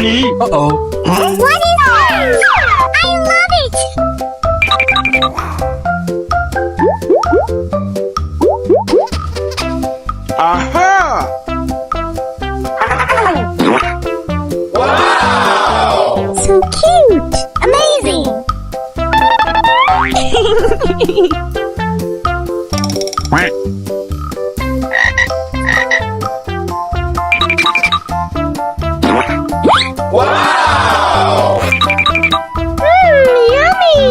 Nani? Uh-oh. What is this? I love it! Aha! Wow! So cute! Amazing! Wow! Yummy!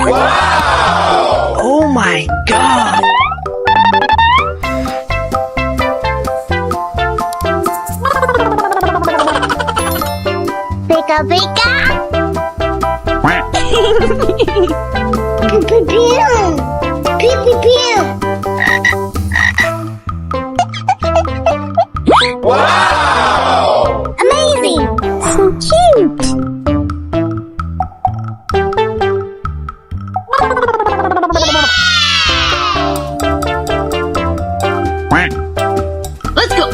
Wow! Oh my god! Pika pika! Pew pew pew! Pew pew pew! Wow! Amazing! So cute! Let's go.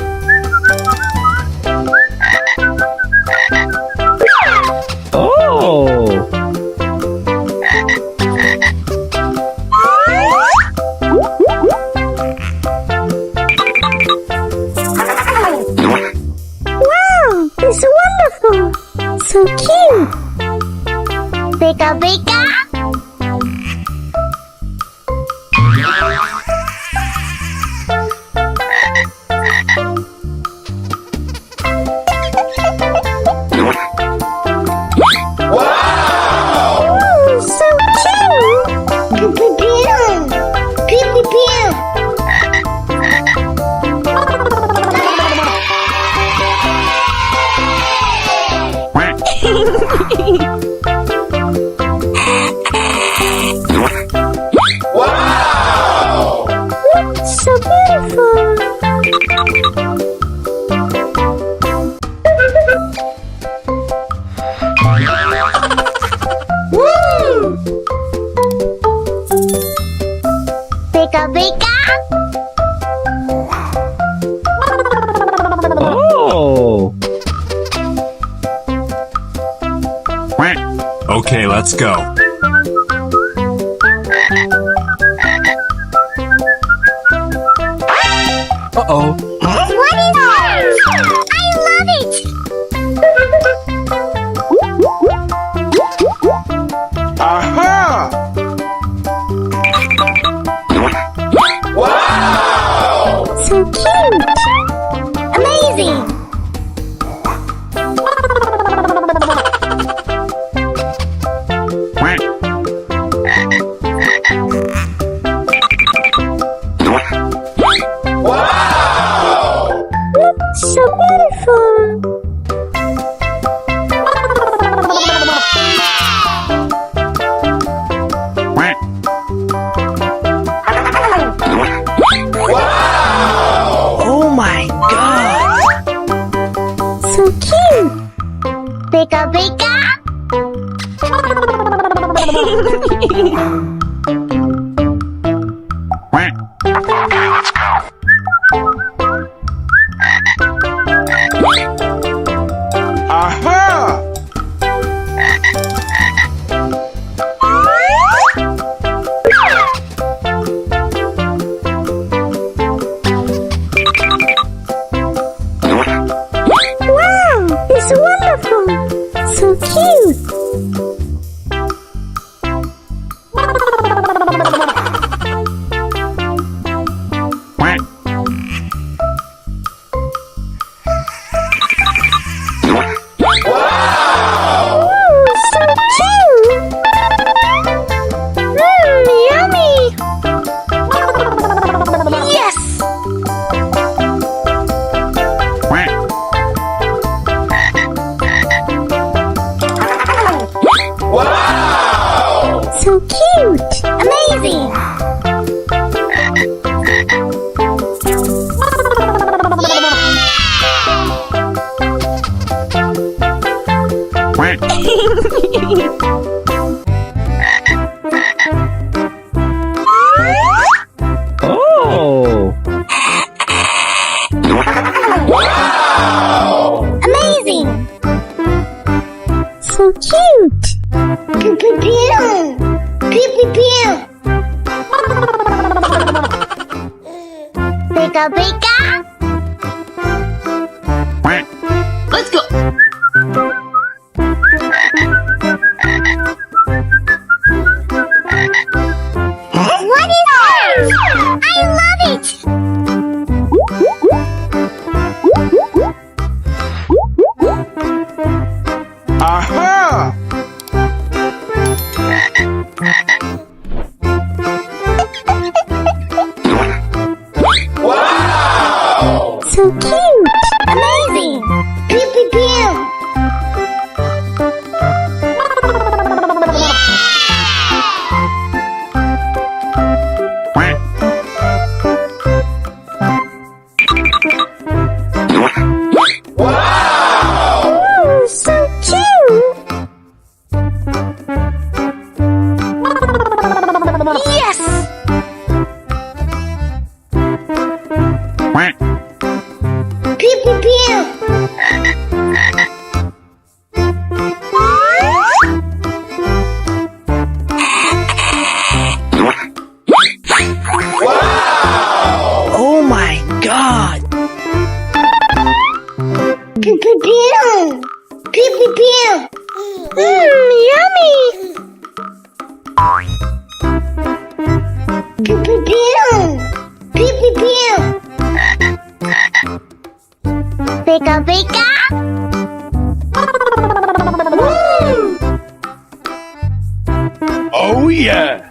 Oh! Wow! It's wonderful! So cute! Pika pika! Wow! Oh, so cute! Pew pew pew! Pew pew pew! Wow! So beautiful! Woo! Pika pika! Oh! Okay, let's go. Uh-oh. What is this? I love it! Aha! Wow! So cute! Amazing! Wow! So beautiful! Wow! Oh my god! So cute! Pika pika! Aha! Wow! It's wonderful! So cute! Pika pika. Let's go. What is this? I love it. Aha! Wow! So cute. Amazing. Pew pew pew. Wow! Oh, so cute. Yes. Pew pew pew. Oh my god! Pew pew pew. Pew pew pew. Yummy. Pew pew pew. Pew pew pew. Pika pika. Oh yeah!